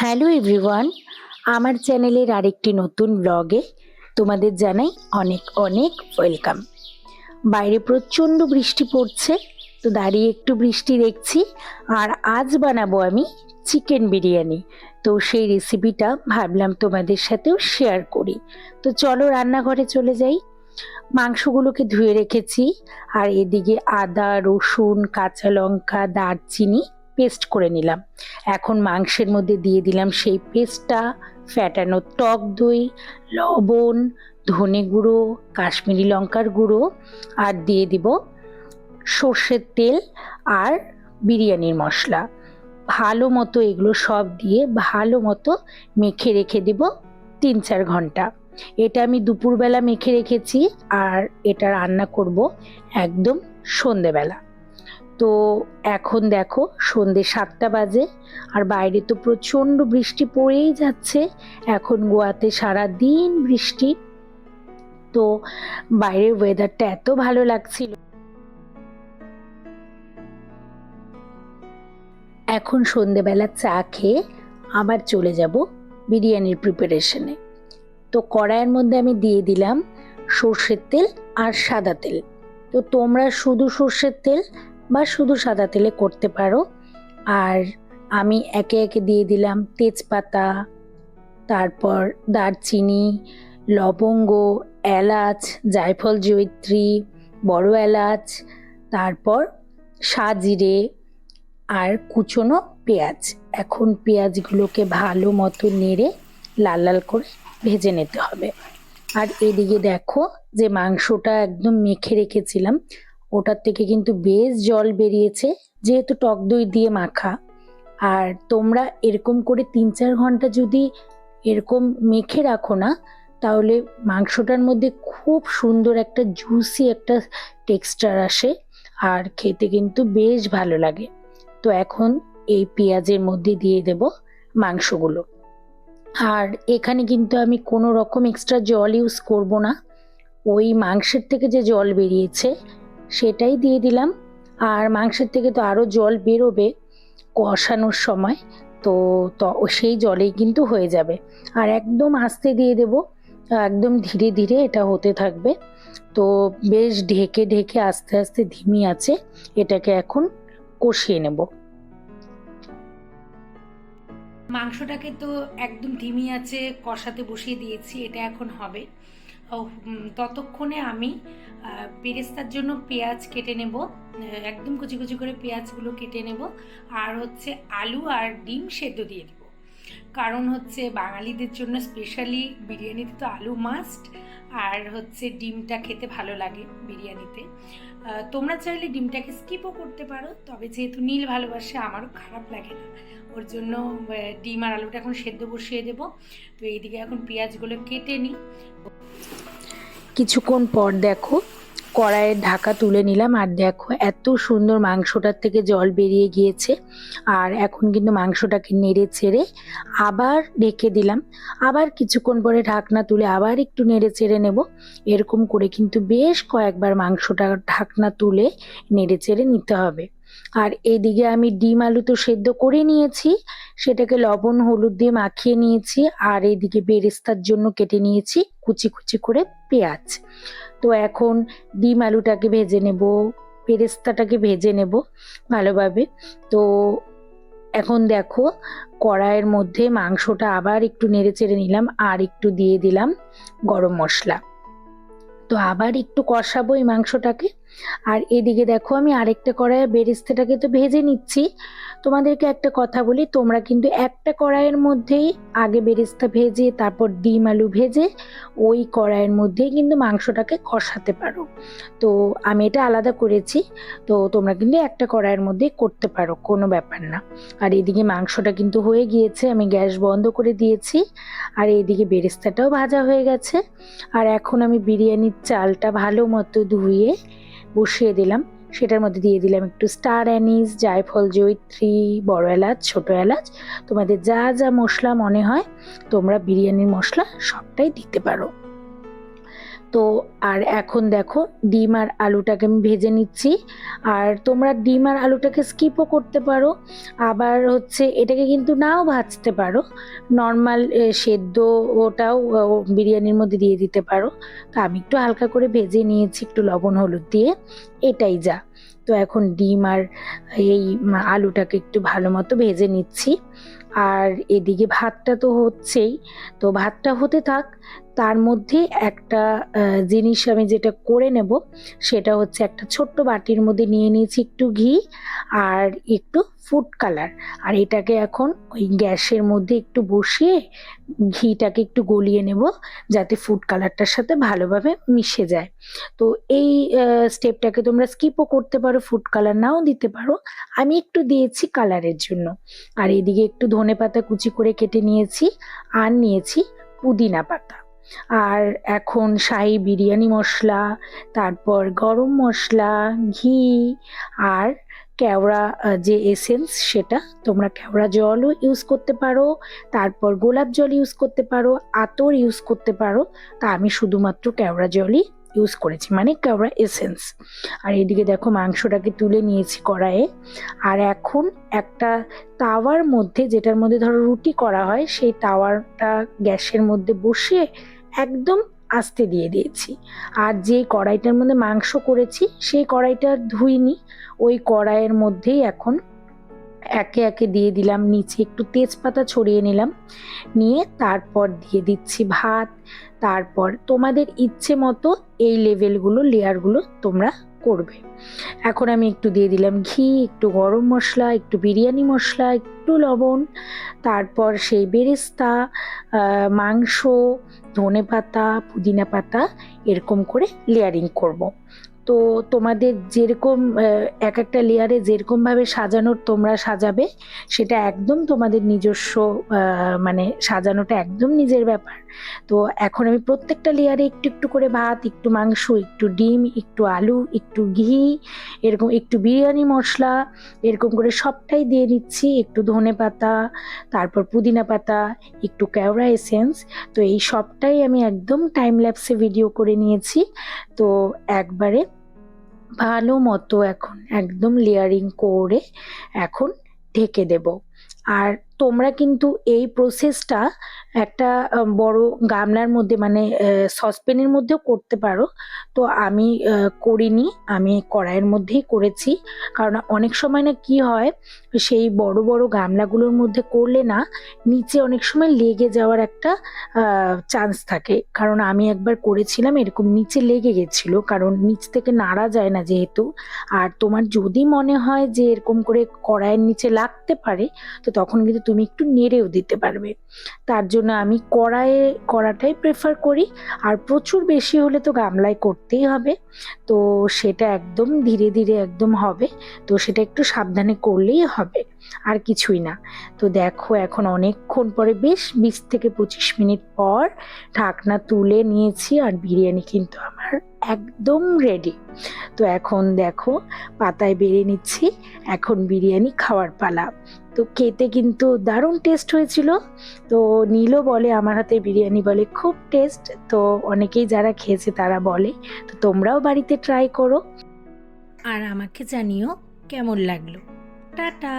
Hello everyone, আমার চ্যানেলের আরেকটি নতুন ব্লগে তোমাদের জানাই অনেক অনেক ওয়েলকাম। বাইরে প্রচণ্ড বৃষ্টি পড়ছে, তো দাঁড়িয়ে একটু বৃষ্টি দেখছি। আর আজ বানাবো আমি চিকেন বিরিয়ানি। তো সেই রেসিপিটা ভাবলাম তোমাদের সাথেও শেয়ার করি। তো চলো রান্নাঘরে চলে যাই। মাংসগুলোকে ধুয়ে রেখেছি, আর এদিকে আদা, রসুন, কাঁচা লঙ্কা, দারচিনি পেস্ট করে নিলাম। এখন মাংসের মধ্যে দিয়ে দিলাম সেই পেস্টটা, ফ্যাটানো টক দই, লবণ, ধনে গুঁড়ো, কাশ্মীরি লঙ্কার গুঁড়ো, আর দিয়ে দিব সর্ষের তেল আর বিরিয়ানির মশলা। ভালো মতো এগুলো সব দিয়ে ভালো মতো মেখে রেখে দিব 3-4 ঘন্টা। এটা আমি দুপুরবেলা মেখে রেখেছি, আর এটা রান্না করব একদম সন্ধেবেলা। তো এখন দেখো সন্ধে 7টা বাজে, আর বাইরে তো প্রচণ্ড বৃষ্টি পড়েই যাচ্ছে। এখন গোয়াতে সারা দিন বৃষ্টি। তো বাইরের ওয়েদারটা এত ভালো লাগছিল। এখন সন্ধেবেলা চা খেয়ে আবার চলে যাব বিরিয়ানির প্রিপারেশনে। তো কড়াইয়ের মধ্যে আমি দিয়ে দিলাম সর্ষের তেল আর সাদা তেল। তো তোমরা শুধু সর্ষের তেল বা শুধু সাদা তেলে করতে পারো। আর আমি একে একে দিয়ে দিলাম তেজপাতা, তারপর দারচিনি, লবঙ্গ, এলাচ, জায়ফল, জয়িত্রী, বড় এলাচ, তারপর সাজিরে আর কুচনো পেঁয়াজ। এখন পেঁয়াজগুলোকে ভালো মতো নেড়ে লাল লাল করে ভেজে নিতে হবে। আর এদিকে দেখো যে মাংসটা একদম মেখে রেখেছিলাম, ওটার থেকে কিন্তু বেশ জল বেরিয়েছে, যেহেতু টক দই দিয়ে মাখা। আর তোমরা এরকম করে 3-4 ঘন্টা যদি এরকম মেখে রাখো না, তাহলে মাংসটার মধ্যে খুব সুন্দর একটা জুসি একটা টেক্সচার আসে, আর খেতে কিন্তু বেশ ভালো লাগে। তো এখন এই পেঁয়াজের মধ্যে দিয়ে দেব মাংসগুলো। আর এখানে কিন্তু আমি কোনো রকম এক্সট্রা জল ইউজ করব না, ওই মাংসের থেকে যে জল বেরিয়েছে সেটাই দিয়ে দিলাম। আর মাংসের থেকে তো আরও জল বেরোবে কষানোর সময়, তো তো সেই জলেই কিন্তু হয়ে যাবে। আর একদম আস্তে দিয়ে দেব, একদম ধীরে ধীরে এটা হতে থাকবে। তো বেশ ঢেকে ঢেকে আস্তে আস্তে ধিমি আছে এটাকে এখন কষিয়ে নেব। মাংসটাকে তো একদম ধিমি আছে কষাতে বসিয়ে দিয়েছি, এটা এখন হবে। ততক্ষণে আমি বেরেস্তার জন্য পেঁয়াজ কেটে নেব। একদম কুচি কুচি করে পেঁয়াজগুলো কেটে নেব। আর হচ্ছে আলু আর ডিম সেদ্ধ দিয়ে দেবো, কারণ হচ্ছে বাঙালিদের জন্য স্পেশালি বিরিয়ানিতে তো আলু মাস্ট। আর হচ্ছে ডিমটা খেতে ভালো লাগে বিরিয়ানিতে। তোমরা চাইলে ডিমটাকে স্কিপও করতে পারো, তবে যেহেতু নীল ভালোবাসে আমারও খারাপ লাগে না, ওর জন্য ডিম আর আলুটা এখন সেদ্ধ বসিয়ে দেবো। তো এইদিকে এখন পেঁয়াজগুলো কেটে নিই। কিছুক্ষণ পর দেখো কড়াইয়ের ঢাকা তুলে নিলাম, আর দেখো এত সুন্দর মাংসটার থেকে জল বেরিয়ে গিয়েছে। আর এখন কিন্তু মাংসটাকে নেড়ে ছেড়ে আবার ঢেকে দিলাম। আবার কিছুক্ষণ পরে ঢাকনা তুলে আবার একটু নেড়ে চেড়ে নেব। এরকম করে কিন্তু বেশ কয়েকবার মাংসটা ঢাকনা তুলে নেড়ে চেড়ে নিতে হবে। আর এদিকে আমি ডিম আলু তো সেদ্ধ করে নিয়েছি, সেটাকে লবণ হলুদ দিয়ে মাখিয়ে নিয়েছি। আর এদিকে বেরেস্তার জন্য কেটে নিয়েছি কুচি কুচি করে পেঁয়াজ। তো এখন ডিম আলুটাকে ভেজে নেব, বেরেস্তাটাকে ভেজে নেব ভালোভাবে। তো এখন দেখো কড়াইয়ের মধ্যে মাংসটা আবার একটু নেড়ে চেড়ে নিলাম, আর একটু দিয়ে দিলাম গরম মশলা। তো আবার একটু কষাবো এই মাংসটাকে। আর এদিকে দেখো আমি আরেকটা কড়াইয়ে বেরেস্তাটাকে তো ভেজে নিচ্ছি। তোমাদেরকে একটা কথা বলি, তোমরা কিন্তু একটা কড়াইয়ের মধ্যেই আগে বেরেস্তা ভেজে তারপর ডিম আলু ভেজে ওই কড়াইয়ের মধ্যেই কিন্তু মাংসটাকে কষাতে পারো। তো আমি এটা আলাদা করেছি, তো তোমরা কিন্তু একটা কড়াইয়ের মধ্যেই করতে পারো, কোনো ব্যাপার না। আর এদিকে মাংসটা কিন্তু হয়ে গিয়েছে, আমি গ্যাস বন্ধ করে দিয়েছি। আর এইদিকে বেরেস্তাটাও ভাজা হয়ে গেছে। আর এখন আমি বিরিয়ানির চালটা ভালো মতো ধুয়ে বসিয়ে দিলাম। সেটার মধ্যে দিয়ে দিলাম একটু স্টার অ্যানিস, জায়ফল, জয়িত্রী, বড় এলাচ, ছোট এলাচ। তোমাদের যা যা মশলা মনে হয় তোমরা বিরিয়ানির মশলা সবটাই দিতে পারো। তো আর এখন দেখো ডিম আর আলুটাকে আমি ভেজে নিচ্ছি। আর তোমরা ডিম আর আলুটাকে স্কিপও করতে পারো, আবার হচ্ছে এটাকে কিন্তু নাও ভাজতে পারো, নর্মাল সেদ্ধ ওটাও বিরিয়ানির মধ্যে দিয়ে দিতে পারো। তো আমি একটু হালকা করে ভেজে নিয়েছি একটু লবণ হলুদ দিয়ে, এটাই যা। তো এখন ডিম আর এই আলুটাকে একটু ভালো মতো ভেজে নিচ্ছি। আর এদিকে ভাতটা তো হচ্ছেই, তো ভাতটা হতে থাক। তার মধ্যে একটা জিনিস আমি যেটা করে নেব সেটা হচ্ছে একটা ছোট্ট বাটির মধ্যে নিয়ে নিয়েছি একটু ঘি আর একটু ফুড কালার। আর এটাকে এখন ওই গ্যাসের মধ্যে একটু বসিয়ে ঘিটাকে একটু গলিয়ে নেব যাতে ফুড কালারটার সাথে ভালোভাবে মিশে যায়। তো এই স্টেপটাকে তোমরা স্কিপও করতে পারো, ফুড কালার নাও দিতে পারো, আমি একটু দিয়েছি কালারের জন্য। আর এদিকে একটু ধনেপাতা কুচি করে কেটে নিয়েছি, আর নিয়েছি পুদিনা পাতা। আর এখন শাহি বিরিয়ানি মশলা, তারপর গরম মশলা, ঘি আর কেওড়া যে এসেন্স, সেটা তোমরা কেওড়া জলও ইউজ করতে পারো, তারপর গোলাপ জল ইউজ করতে পারো, আতর ইউজ করতে পারো। তা আমি শুধুমাত্র কেওড়া জলই ইউজ করেছি, মানে কেওড়া এসেন্স। আর এদিকে দেখো মাংসটাকে তুলে নিয়েছি কড়াইয়ে। আর এখন একটা তাওয়ার মধ্যে, যেটার মধ্যে ধরো রুটি করা হয়, সেই তাওয়াটা গ্যাসের মধ্যে বসিয়ে একদম আস্তে দিয়ে দিয়েছি। আর যে কড়াইটার মধ্যে মাংস করেছি সেই কড়াইটা ধুইনি, ওই কড়াইয়ের মধ্যেই এখন একে একে দিয়ে দিলাম, নিচে একটু তেজপাতা ছড়িয়ে নিলাম, নিয়ে তারপর দিয়ে দিচ্ছি ভাত। তারপর তোমাদের ইচ্ছে মতো এই লেভেলগুলো লেয়ারগুলো তোমরা করবে। এখন আমি একটু দিয়ে দিলাম ঘি, একটু গরম মশলা, একটু বিরিয়ানি মশলা, একটু লবণ, তারপর সেই বেরেস্তা, মাংস, ধনেপাতা, পুদিনা পাতা, এরকম করে লেয়ারিং করব। তো তোমাদের যেরকম এক একটা লেয়ারে যেরকমভাবে সাজানোর তোমরা সাজাবে, সেটা একদম তোমাদের নিজস্ব, মানে সাজানোটা একদম নিজের ব্যাপার। তো এখন আমি প্রত্যেকটা লেয়ারে একটু একটু করে ভাত, একটু মাংস, একটু ডিম, একটু আলু, একটু ঘি, এরকম একটু বিরিয়ানি মশলা, এরকম করে সবটাই দিয়ে নিচ্ছি, একটু ধনে পাতা, তারপর পুদিনা পাতা, একটু কেওড়া এসেন্স। তো এই সবটাই আমি একদম টাইম ল্যাপসে ভিডিও করে নিয়েছি। তো একবারে ভালো মতো এখন একদম লেয়ারিং করে এখন ঢেকে দেব। আর তোমরা কিন্তু এই প্রসেসটা একটা বড় গামলার মধ্যে, মানে সসপ্যানের মধ্যেও করতে পারো। তো আমি করিনি, আমি কড়াইয়ের মধ্যেই করেছি। কারণ অনেক সময় না কি হয়, সেই বড় বড় গামলাগুলোর মধ্যে করলে না নিচে অনেক সময় লেগে যাওয়ার একটা চান্স থাকে। কারণ আমি একবার করেছিলাম এরকম, নিচে লেগে গেছিল, কারণ নিচ থেকে নাড়া যায় না যেহেতু। আর তোমার যদি মনে হয় যে এরকম করে কড়াইয়ের নিচে লাগতে পারে, তো তখন কিন্তু তুমি একটু নেড়েও দিতে পারবে। তার জন্য আমি কড়াইয়ে করাটাই প্রেফার করি। আর প্রচুর বেশি হলে তো গামলায় করতেই হবে, তো সেটা একদম ধীরে ধীরে একদম হবে। তো সেটা একটু সাবধানে করলেই হবে, আর কিছুই না। তো দেখো এখন অনেকক্ষণ পরে, বেশ 20 থেকে 25 মিনিট পর ঢাকনা তুলে নিয়েছি, আর বিরিয়ানি কিন্তু আমার একদম রেডি। তো এখন দেখো পাতায় বেড়ে নিচ্ছি, এখন বিরিয়ানি খাওয়ার পালা। তো খেতে কিন্তু দারুণ টেস্ট হয়েছিল। তো নীলও বলে আমার হাতে বিরিয়ানি বলে খুব টেস্ট। তো অনেকেই যারা খেয়েছে তারা বলে, তো তোমরাও বাড়িতে ট্রাই করো আর আমাকে জানিও কেমন লাগলো। টাটা।